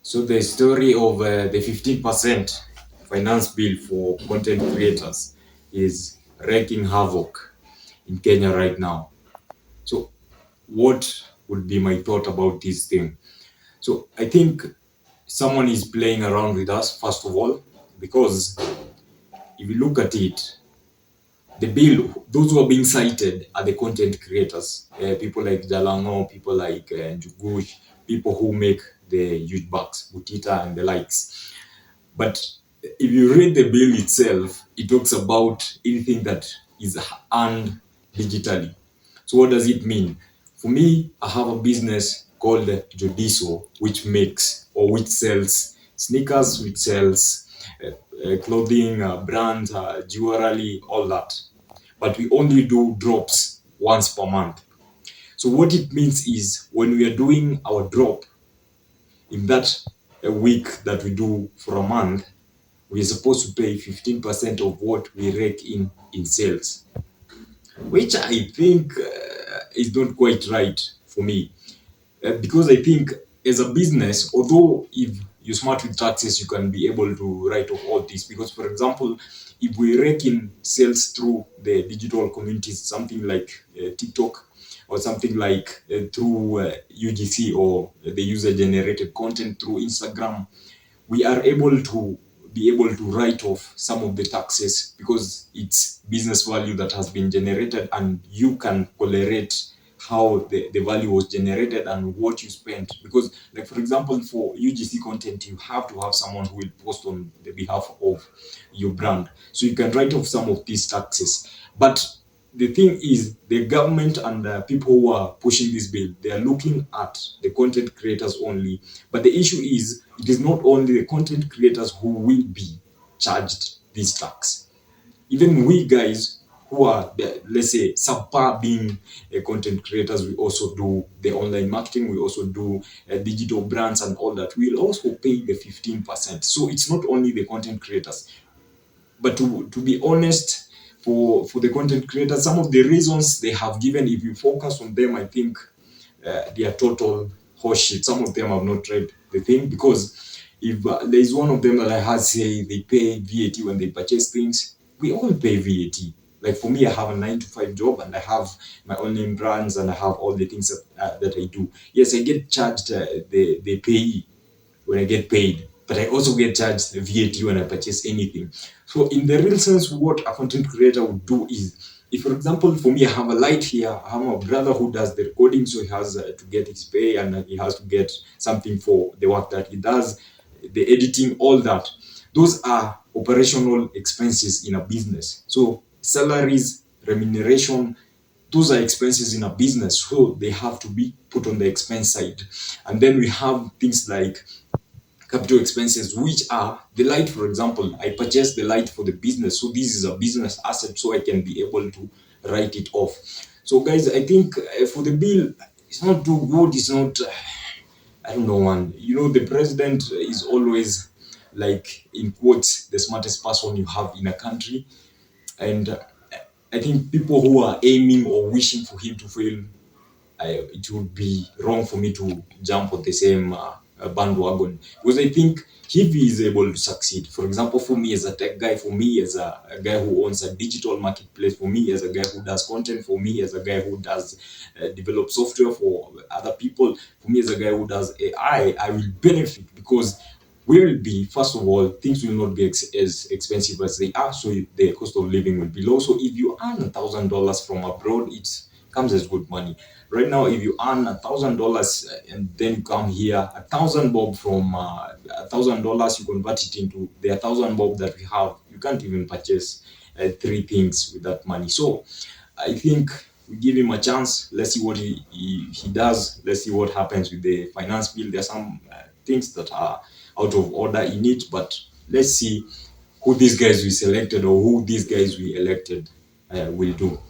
So the story of the 15% finance bill for content creators is wreaking havoc in Kenya right now. So what would be my thought about this thing? So I think someone is playing around with us, first of all, because if you look at it, the bill, those who are being cited are the content creators, people like Jalano, people like Njugush, people who make the huge bucks, Butita and the likes. But if you read the bill itself, it talks about anything that is earned digitally. So what does it mean? For me, I have a business called Jodiso, which makes or which sells sneakers, which sells clothing, brands, jewelry, all that. But we only do drops once per month. So what it means is when we are doing our drop in that a week that we do for a month, we're supposed to pay 15% of what we rake in sales, which I think is not quite right for me. Because I think as a business, although if you're smart with taxes, you can be able to write off all this. Because, for example, if we rake in sales through the digital communities, something like TikTok, or something like through UGC or the user generated content through Instagram, we are able to be able to write off some of the taxes because it's business value that has been generated, and you can correlate how the value was generated and what you spent. Because, like, for example, for UGC content, you have to have someone who will post on the behalf of your brand, so you can write off some of these taxes. But the thing is, the government and the people who are pushing this bill, they are looking at the content creators only. But the issue is, it is not only the content creators who will be charged this tax. Even we guys who are, let's say, subpar being content creators, we also do the online marketing, we also do digital brands and all that. We'll also pay the 15%. So it's not only the content creators. But to be honest, for the content creators, some of the reasons they have given, if you focus on them, I think they are total horseshit. Some of them have not read the thing, because if there is one of them that I had say they pay VAT when they purchase things, we all pay VAT. Like, for me, I have a 9 to 5 job and I have my online brands and I have all the things that I do. Yes, I get charged the pay when I get paid, but I also get charged the VAT when I purchase anything. So in the real sense, what a content creator would do is, if, for example, for me, I have a light here, I have a brother who does the recording, so he has to get his pay and he has to get something for the work that he does, the editing, all that. Those are operational expenses in a business. So salaries, remuneration, those are expenses in a business, so they have to be put on the expense side. And then we have things like capital expenses, which are the light. For example, I purchased the light for the business, so this is a business asset, so I can be able to write it off. So guys, I think for the bill, it's not too good. It's not, I don't know, man. You know, the president is always, like, in quotes, the smartest person you have in a country. And I think people who are aiming or wishing for him to fail, it would be wrong for me to jump on the same bandwagon, because I think if he is able to succeed, for example, for me as a tech guy, for me as a guy who owns a digital marketplace, for me as a guy who does content, for me as a guy who does develop software for other people, for me as a guy who does AI, I will benefit, because will be, first of all, things will not be as expensive as they are, so the cost of living will be low. So if you earn $1,000 from abroad, it comes as good money. Right now, if you earn $1,000 and then you come here, 1,000 bob from $1,000, you convert it into the 1,000 bob that we have. You can't even purchase three things with that money. So I think we give him a chance. Let's see what he does. Let's see what happens with the finance bill. There are some things that are out of order in it, but let's see who these guys we selected or who these guys we elected will do.